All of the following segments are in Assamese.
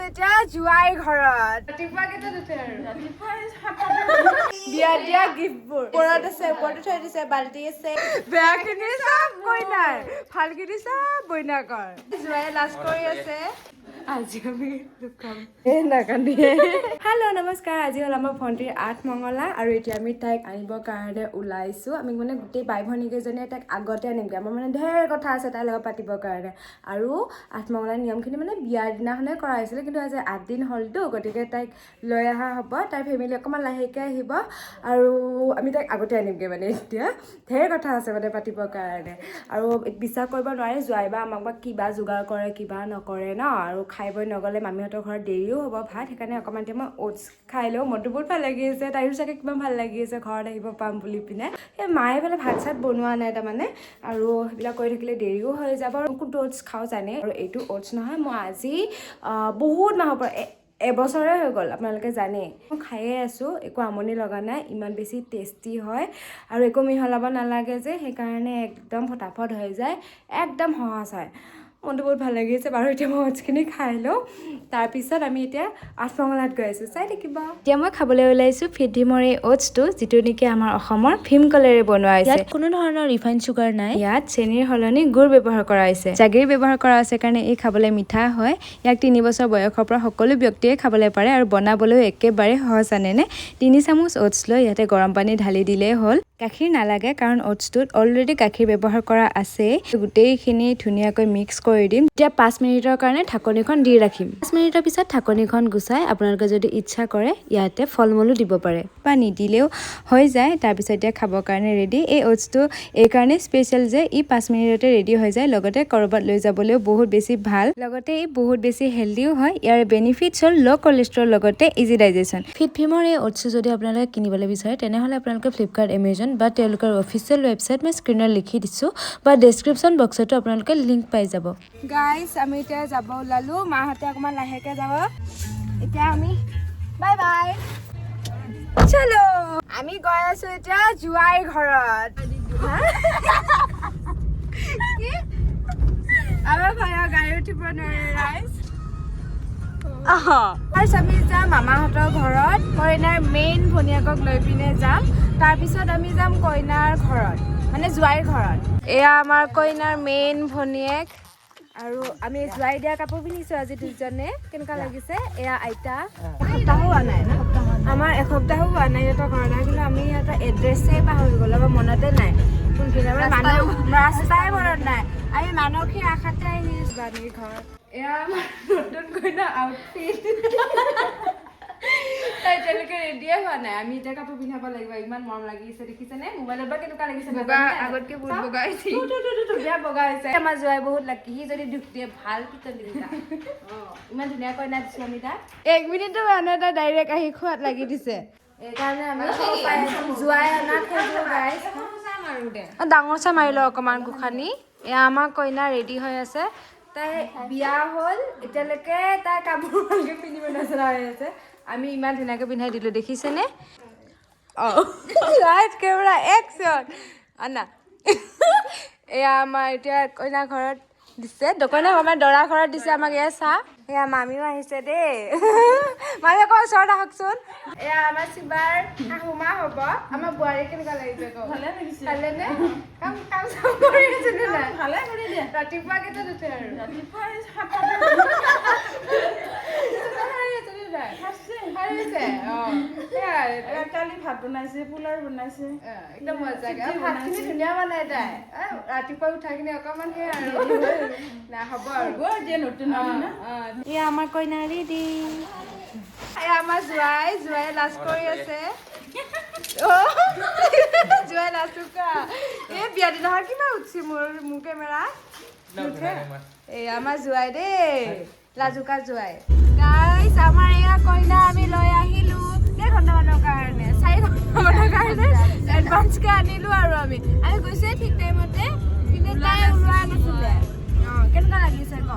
এতিয়া জুৱাইৰ ঘৰত ৰাতিপুৱা কেইটাত উঠে আৰু বিয়া দিয়া গিফ্টবোৰ ওপৰত আছে ওপৰতে থৈ দিছে বাল্টি আছে বেয়াখিনি চব কইনাৰ ভালখিনি চব বইনাকৰ জুৱাই লাজ কৰি আছে আজি আমি লুকাম হেল্ল' নমস্কাৰ আজি হ'ল আমাৰ ভণ্টিৰ 8 মঙলা আৰু এতিয়া আমি তাইক আনিবৰ কাৰণে ওলাইছোঁ আমি মানে গোটেই বাই ভনীকেইজনীয়ে তাইক আগতে আনিমগৈ আমাৰ মানে ঢেৰ কথা আছে তাইৰ লগত পাতিবৰ কাৰণে আৰু 8 মঙলাৰ নিয়মখিনি মানে বিয়াৰ দিনাখনে কৰা হৈছিলে কিন্তু আজি 8 দিন হ'লতো গতিকে তাইক লৈ অহা হ'ব তাইৰ ফেমিলি অকণমান লাহেকৈ আহিব আৰু আমি তাইক আগতে আনিমগৈ মানে এতিয়া ঢেৰ কথা আছে মানে পাতিবৰ কাৰণে আৰু বিশ্বাস কৰিব নোৱাৰে জোৱাই বা আমাক বা কিবা যোগাৰ কৰে কিবা নকৰে ন আৰু খাই বৈ নগ'লে মামীহঁতৰ ঘৰত দেৰিও হ'ব ভাত সেইকাৰণে অকণমান মই অ'টছ খাই লওঁ মনটো বহুত ভাল লাগি আছে তাইৰো চাগে কিমান ভাল লাগি আছে ঘৰত আহিব পাম বুলি পিনে এই মায়ে বোলে ভাত চাত বনোৱা নাই তাৰমানে আৰু সেইবিলাক কৰি থাকিলে দেৰিও হৈ যাব আৰু কোনটো অ'টছ খাওঁ জানে আৰু এইটো অ'টছ নহয় মই আজি বহুত মাহৰ পৰা এবছৰে হৈ গ'ল আপোনালোকে জানে মই খায়ে আছোঁ একো আমনি লগা নাই ইমান বেছি টেষ্টি হয় আৰু একো মিহলাব নালাগে যে সেইকাৰণে একদম ফটাফট হৈ যায় একদম সহজ হয় মনটো বহুত ভাল লাগি আছে বাৰু এতিয়া মই অ'টছখিনি খাই লওঁ তাৰপিছত আমি এতিয়া 8 মঙলাত গৈ আছোঁ চাই থাকিব এতিয়া মই খাবলৈ ওলাইছোঁ ফিটভিমৰ এই অ'টছটো যিটো নেকি আমাৰ অসমৰ ভীমকলেৰে বনোৱা হৈছে ইয়াত কোনো ধৰণৰ ৰিফাইন চুগাৰ নাই ইয়াত চেনিৰ সলনি গুড় ব্যৱহাৰ কৰা হৈছে জাগিৰ ব্যৱহাৰ কৰা হৈছে কাৰণে এই খাবলৈ মিঠা হয় ইয়াক 3 বছৰ বয়সৰ পৰা সকলো ব্যক্তিয়ে খাবলৈ পাৰে আৰু বনাবলৈও একেবাৰে সহজ আনেনে 3 চামুচ অ'টছ লৈ ইয়াতে গৰম পানী ঢালি দিলেই হ'ল গাখীৰ নালাগে কাৰণ অ'টছটোত অলৰেডি গাখীৰ ব্যৱহাৰ কৰা আছে গোটেইখিনি ধুনীয়াকৈ মিক্স কৰি দিম এতিয়া 5 মিনিটৰ কাৰণে ঢাকনিখন দি ৰাখিম 5 মিনিটৰ পিছত ঢাকনিখন গুচাই আপোনালোকে যদি ইচ্ছা কৰে ইয়াতে ফল মূলো দিব পাৰে বা নিদিলেও হৈ যায় তাৰপিছত এতিয়া খাবৰ কাৰণে ৰেডি এই অ'টছটো এইকাৰণে স্পেচিয়েল যে ই 5 মিনিটতে ৰেডি হৈ যায় লগতে ক'ৰবাত লৈ যাবলৈও বহুত বেছি ভাল লগতে ই বহুত বেছি হেল্ডিও হয় ইয়াৰ বেনিফিটছ হ'ল ল' কলেষ্ট্ৰল লগতে ইজি ডাইজেশ্যন ফিটভিমৰ এই অ'টছটো যদি আপোনালোকে কিনিবলৈ বিচাৰে তেনেহ'লে আপোনালোকে ফ্লিপকাৰ্ট এমেজন বা তেওঁলোকৰ অফিচিয়েল ৱেবছাইট মই স্ক্ৰীনত লিখি দিছোঁ বা ডেছক্ৰিপশ্যন বক্সতো আপোনালোকে লিংক পাই যাব গাইজ আমি এতিয়া যাব ওলালোঁ মাহঁতে অকণমান লাহেকৈ যাব এতিয়া আমি বাই বাই চলো আমি গৈ আছোঁ এতিয়া জোৱাইৰ ঘৰত আমাৰ ভাইয়া গাড়ী উঠিব নোৱাৰে ৰাইজ ফাৰ্ষ্ট আমি যাম মামাহঁতৰ ঘৰত কইনাৰ মেইন ভনীয়েকক লৈ পিনে যাম তাৰপিছত আমি যাম কইনাৰ ঘৰত মানে জোৱাইৰ ঘৰত এয়া আমাৰ কইনাৰ মেইন ভনীয়েক আৰু আমি জোৱাই দিয়া কাপোৰ পিন্ধিছোঁ আজি দুজনে কেনেকুৱা লাগিছে এয়া আইতা এসপ্তাহো হোৱা নাই ন আমাৰ এসপ্তাহো হোৱা নাই সিহঁতৰ ঘৰত কিন্তু আমি সিহঁতৰ এড্ৰেছেই পাহৰি গ'লো আমাৰ মনতে নাই কোনখিনি আমাৰ মানুহ ৰাস্তাই মনত নাই আমি মানসিক আশাতে আহিছোঁ বানীৰ ঘৰত এয়া আমাৰ নতুন কইনা আউটফিট তাই এতিয়ালৈকে ৰেডিয়ে হোৱা নাই আমি এতিয়া কাপোৰ পিন্ধাব লাগিব ইমান মৰম লাগিছে দেখিছেনে মোবাইলত বা কেনেকুৱা লাগিছে বগা আগতকে বহুত বগা হৈছে ধুনীয়া বগা হৈছে আমাৰ জোৱাই বহুত লাকি সি যদি দুখ দিয়ে ভাল পিটন দিবি তাক ইমান ধুনীয়া কইনা দিছোঁ আমি তাক 1 মিনিটো মানুহ এটা ডাইৰেক্ট আহি খোৱাত লাগি দিছে এইকাৰণে আমি জোৱাই অনা থৈছোঁ গাইজ ডাঙৰ চাই মাৰি লওঁ অকণমান গোসানি এয়া আমাৰ কইনা ৰেডি হৈ আছে তাই বিয়া হ'ল এতিয়ালৈকে তাই কাপোৰ ভালকৈ পিন্ধিব নচলা হৈ আছে আমি ইমান ধুনীয়াকৈ পিন্ধাই দিলোঁ দেখিছেনে লাইট কেমেৰা একশ্যন আনা এয়া আমাৰ এতিয়া কইনা ঘৰত দিছে কইনা আমাৰ দৰা ঘৰত দিছে আমাক এয়া চাহ এয়া মামীও আহিছে দেই মামী আকৌ ওচৰত আহকচোন এয়া আমাৰ শিৱাৰ শাহুমা হ'ব আমাৰ বোৱাৰী কেনেকুৱা লাগিছে ভালে লাগিছে ভালেনে কাম কাম চাম কৰি আছে নে নাই ভালে কৰি দিয়া ৰাতিপুৱা কেইটাত উঠে আৰু ৰাতিপুৱা 7 কালি ভাত বনাইছে পোলাও বনাইছে একদম মজাকে ভাতখিনি ধুনীয়া বনাই তাই ৰাতিপুৱা উঠাখিনি অকণমান সেই আৰু নাই হ'ব আৰু যে নতুন এয়া আমাৰ কইনা ৰেডি এয়া আমাৰ জোৱাই লাজ কৰি আছে জোৱাই লাজুকা এই বিয়া দিনাখন কিমান উঠছি মোৰ কেমেৰা এয়া আমাৰ জোৱাই দেই লাজুকা জোৱাই গাইজ আমাৰ এয়া কইনা আমি লৈ আহিলোঁ কেইঘণ্টামানৰ কাৰণে 4 ঘণ্টামানৰ কাৰণে এডভান্সকৈ আনিলোঁ আৰু আমি গৈছোঁৱে ঠিক টাইমতে কিন্তু তাই ওলোৱা নাছিলে কেনেকুৱা লাগিছে ক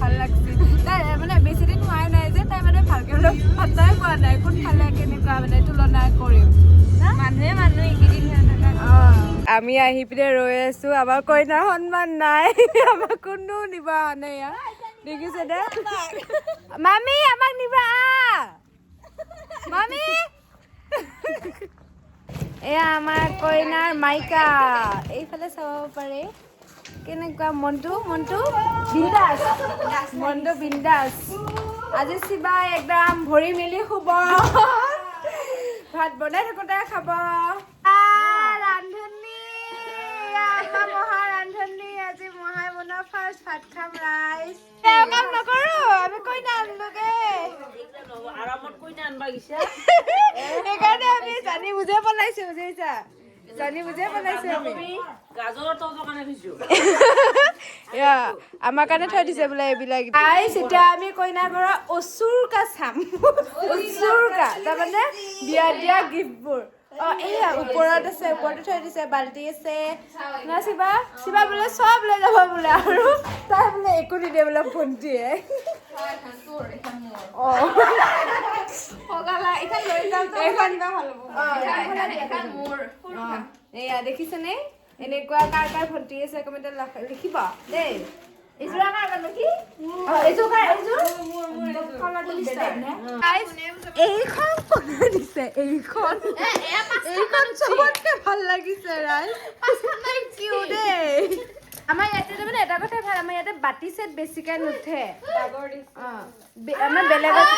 ভাল লাগছে তাই মানে বেছিদিন হোৱাই নাই যে তাই মানে ভালকৈ পাত্তাই পোৱা নাই কোনফালে কেনেকুৱা মানে তুলনা কৰিম মানুহে এইকেইদিন আমি আহি পিনে ৰৈ আছোঁ আমাৰ কইনাৰ সন্মান নাই আমাক কোনো নিব অহা নাই ইয়াত দেখিছে দে মামি আমাক নিবা মামি এয়া আমাৰ কইনাৰ মাইকা এইফালে চাব পাৰে কেনেকুৱা মনটো বিন্দাস মনটো বিন্দাস আজি শিৱাই একদম ভৰি মেলি শুব ভাত বনাই থাকোঁতে খাব ৰান্ধনী আমাৰ মহা ৰান্ধনী আজি মহাই বনোৱা ফাৰ্ষ্ট ভাত খাম ৰাইজ কাম নকৰো আমি কইনা আনিলোগে সেইকাৰণে আমি জানি বুজে বনাইছো বুজিছা জানি বুজে বনাইছো আমি আমাৰ কাৰণে থৈ দিছে বোলে এইবিলাক এতিয়া আমি কইনা ঘৰৰ অচুৰকা চাম অচুৰকা তাৰমানে বিয়া দিয়া গিফ্টবোৰ এয়া ওপৰত আছে ওপৰতে থৈ দিছে বাল্টি আছে না শিৱা বোলে চব লৈ যাব বোলে আৰু তাই বোলে একো নিদিয়ে বোলে ভণ্টিয়ে এয়া দেখিছেনে এনেকুৱা কাৰ কাৰ ভণ্টি আছে কমেণ্টত লিখিব দেই এইযোৰা কাৰ নেকি এইখন কোনে দিছে এইখন চবতকে ভাল লাগিছে আমাৰ ইয়াতে মানে এটা কথাই ভাল আমাৰ ইয়াতে বাতি চেট বেছিকে নুঠে আমাৰ বেলেগত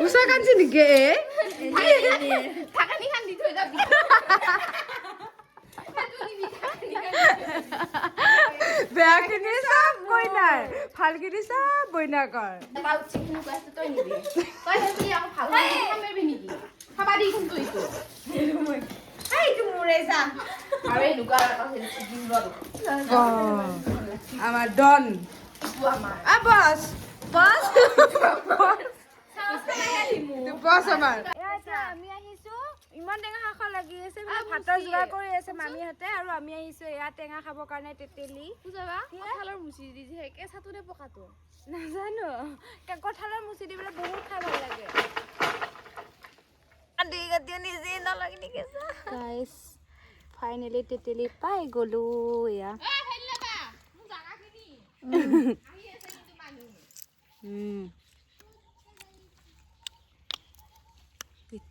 উষা কাঞ্চি নেকি বেয়াখিনি চব কইনাৰ ভালখিনি চব বইনাকৰ আমাৰ ডন বছ বছ বছ আমাৰ আমি আহিছো ইমান টেঙা শাক লাগি আছে ভাতৰ যোগাৰ কৰি আছে মামীহঁতে আৰু আমি আহিছো এয়া টেঙা খাবৰ কাৰণে তেতেলী কঁঠালৰ মুচি দি কেঁচাটো নে পকাটো নাজানো কঁঠালৰ মুচি দি পেলাই বহুত খাই ভাল লাগে গাইছ ফাইনেলি তেতেলী পাই গলো এয়া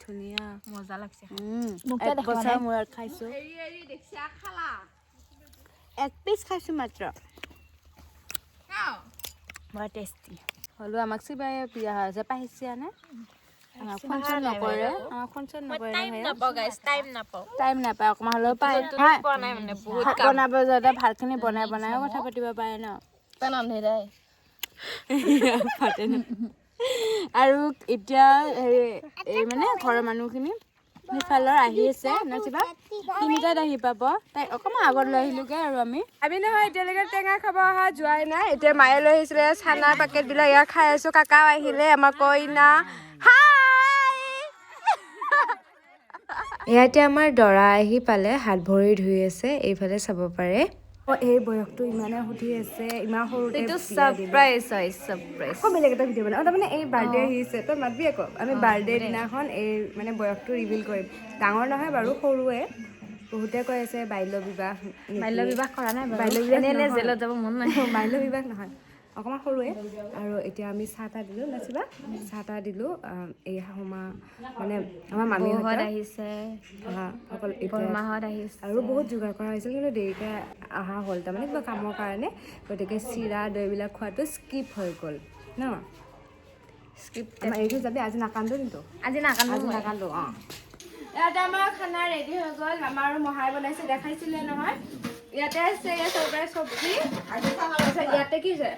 ধুনীয়া মজা লাগছে বছৰ মূৰত খাইছো এক পিচ খাইছো মাত্ৰ বৰ টেষ্টি হ'লেও আমাক শিৱাই বিয়া হৈ আছে পাইছে নে ফোন নকৰে টাইম নাপায় অকণমান হ'লেও পায় বনাব যাওঁতে ভাতখিনি বনাইও কথা পাতিব পাৰে ন আৰু এতিয়া এই মানে ঘৰৰ মানুহখিনি সিফালৰ আহি আছে নাচিবা 3টাত আহি পাব তাই অকণমান আগত লৈ আহিলোগে আৰু আমি নহয় এতিয়ালৈকে টেঙা খাব অহা যোৱাই নাই এতিয়া মায়ে লৈ আহিছিলে চানাৰ পেকেটবিলাক ইয়াত খাই আছো কাকাও আহিলে আমাৰ কইনা ইয়াতে আমাৰ দৰা আহি পালে হাত ভৰি ধুই আছে এইফালে চাব পাৰে এই বয়সটো ইমানে সুধি আছে ইমান সৰুতে বেলেগ এটা ভিডিঅ' বনাওঁ তাৰমানে এই বাৰ্থডে আহিছে তই মাতবি আকৌ আমি বাৰ্থডে দিনাখন এই মানে বয়সটো ৰিভিল কৰিম ডাঙৰ নহয় বাৰু সৰুৱে বহুতে কৈ আছে বাল্য বিবাহ কৰা নাই জেলত যাব মন নাই বাল্য বিবাহ নহয় অকণমান সৰুৱে আৰু এতিয়া আমি চাহ তাহ দিলোঁ নাচিবা চাহ তাহ দিলোঁ এই শাহুমা মানে আমাৰ মামীহঁত আহিছে মাহঁত আহিছে আৰু বহুত যোগাৰ কৰা হৈছিল কিন্তু দেৰিকৈ অহা হ'ল তাৰমানে কিবা কামৰ কাৰণে গতিকে চিৰা দৈবিলাক খোৱাটো স্কিপ হৈ গ'ল ন স্কিপ এইটো যাবি আজি নাকান্দো কিন্তু আজি নাকান্দো ইয়াতে আমাৰ খানা ৰেডি হৈ গ'ল আমাৰ আৰু মহাই বনাইছে দেখাইছিলে নহয় ইয়াতে আছে চৰকাৰী চব্জি ইয়াতে কি আছে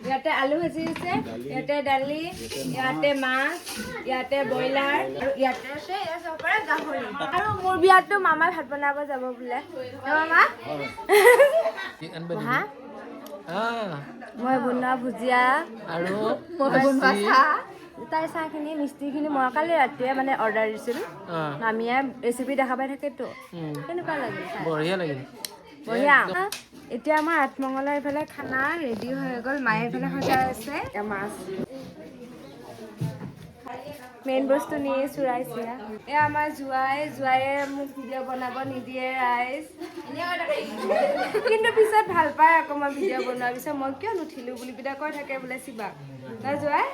ইয়াতে আলু ভাজি আছে ইয়াতে দালি ইয়াতে মাছ ইয়াতে ব্ৰইলাৰ আৰু ইয়াতে আছে চৰকাৰে গাহৰি আৰু মোৰ বিয়াততো মামাই ভাত বনাব যাব বোলে মামা মই বনোৱা ভুজিয়া আৰু মই বনোৱা চাহ তাই চাহখিনি মিষ্টিখিনি মই কালি ৰাতিয়ে মানে অৰ্ডাৰ দিছিলোঁ মামীয়ে ৰেচিপি দেখা পাই থাকেতো কেনেকুৱা লাগিল বঢ়িয়া লাগিল বঢ়িয়া এতিয়া আমাৰ আঠমঙলা এইফালে খানা ৰেডি হৈ গ'ল মায়ে এইফালে সজাই আছে মাছ মেইন বস্তু নিয়ে চুৰাই চিৰা এয়া আমাৰ জোৱায়ে মোক ভিডিঅ' বনাব নিদিয়ে ৰাইজ কিন্তু পিছত ভাল পায় আকৌ মই ভিডিঅ' বনোৱাৰ পিছত মই কিয় নুঠিলোঁ বুলি পিনে কৈ থাকে বোলে শিৱা তই জোৱাই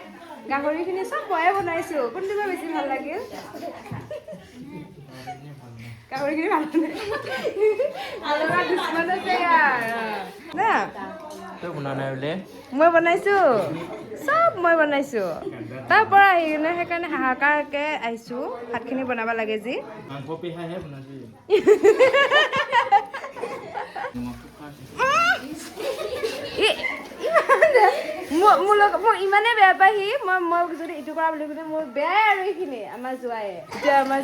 গাহৰিখিনি চব ময়ে বনাইছোঁ কোনটো বা বেছি ভাল লাগিল গাহৰিখিনি ভাল মই বনাইছোঁ চব মই বনাইছোঁ তাৰ পৰা আহি কিনে সেইকাৰণে হাহাকাৰকে আহিছোঁ ভাতখিনি বনাব লাগে যি মোৰ ইমানেই বেয়া পায় সি মই যদি ইটো কৰা বুলি ক'লে মোৰ বেয়াই আৰু এইখিনি আমাৰ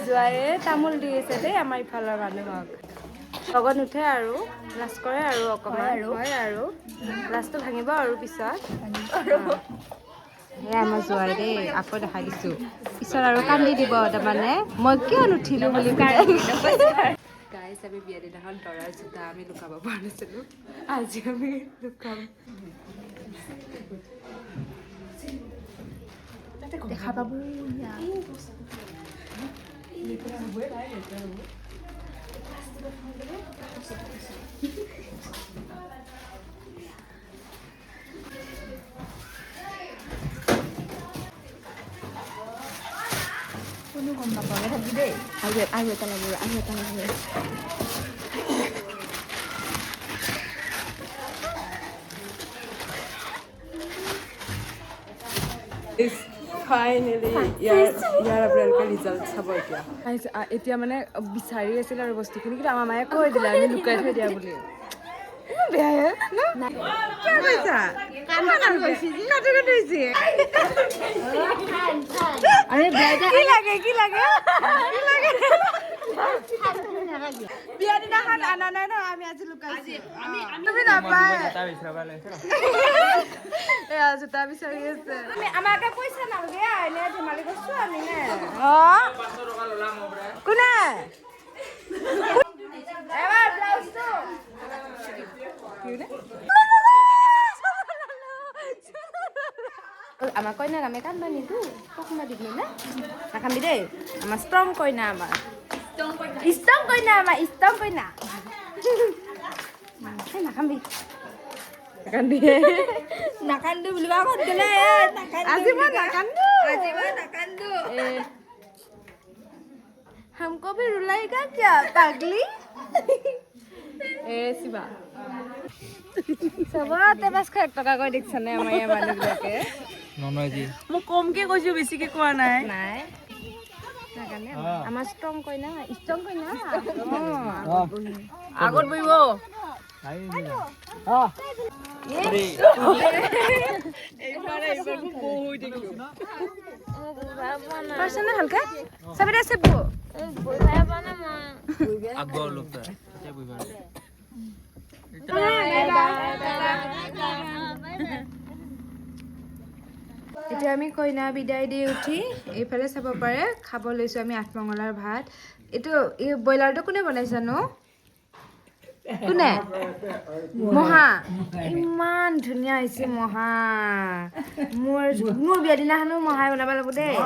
জোৱায়ে তামোল দি আছে দেই আমাৰ ইফালৰ মানুহক লগত নুঠে আৰু লাজ কৰে আৰু অকণমান হয় আৰু লাজটো ভাঙিব আৰু পিছত সেয়া আমাৰ জোৱাই দেই আকৌ দেখাই দিছোঁ পিছত আৰু কান্দি দিব তাৰমানে মই কিয় নুঠিলোঁ বুলি গাইজ আমি বিয়া দিনাখন দৰাৰ জোতা আমি লুকাব পৰা নাছিলোঁ আজি আমি লুকাম দেখা পাব কোনো গম নাপাওঁ থাকি দেই আৰু এটা লাগিব ফাইনেলি ইয়াৰ আপোনালোকে ৰিজাল্ট চাব এতিয়া মানে বিচাৰি আছিল আৰু বস্তুখিনি কিন্তু আমাৰ মায়ে কৈ দিলে আমি লুকাই থৈ দিয়া বুলি বিয়া দিনাখন আনা নাই ন আমি আজি লুকাইছো তুমি নাপায় জোতা বিচাৰি আছে আমাকে পইচা নালাগে এনে ধেমালি কৰিছো আমি নে কোনে এবাৰ ব্লাউজটো আমাৰ কইনাক আমি কান্দা নিদো কখনো দিব না নাকান্দি দেই আমাৰ ষ্ট্ৰং কইনা আমাৰ ষ্ট্ৰং কইনা নাকান্দি নাকান্দো বুলি কোৱা ক'ত গ'লে আজি মই নাকান্দো हमको भी रुलाएगा क्या पागली শিৱা চবতে বাছ 1 টকা কৈ দেখিছানে আমাৰ এই মানুহবিলাকে মই কমকে কৈছো বেছিকে কোৱা নাই আমাৰ ষ্ট্ৰং কইনা আগত বহিব পারছনা হালকা সবরে সেবো বইয়া বানা মা আগো লোকটা এটা বইবা এতিয়া আমি কইনা বিদায় দি উঠি এইফালে চাব পাৰে খাব লৈছো আমি আঠমঙলাৰ ভাত এইটো এই বইলাৰটো কোনে বনাইছে নো কোনে মহা ইমান ধুনীয়া হৈছে মহা মোৰ বিয়া দিনাখনো মহাই বনাব লাগিব দেই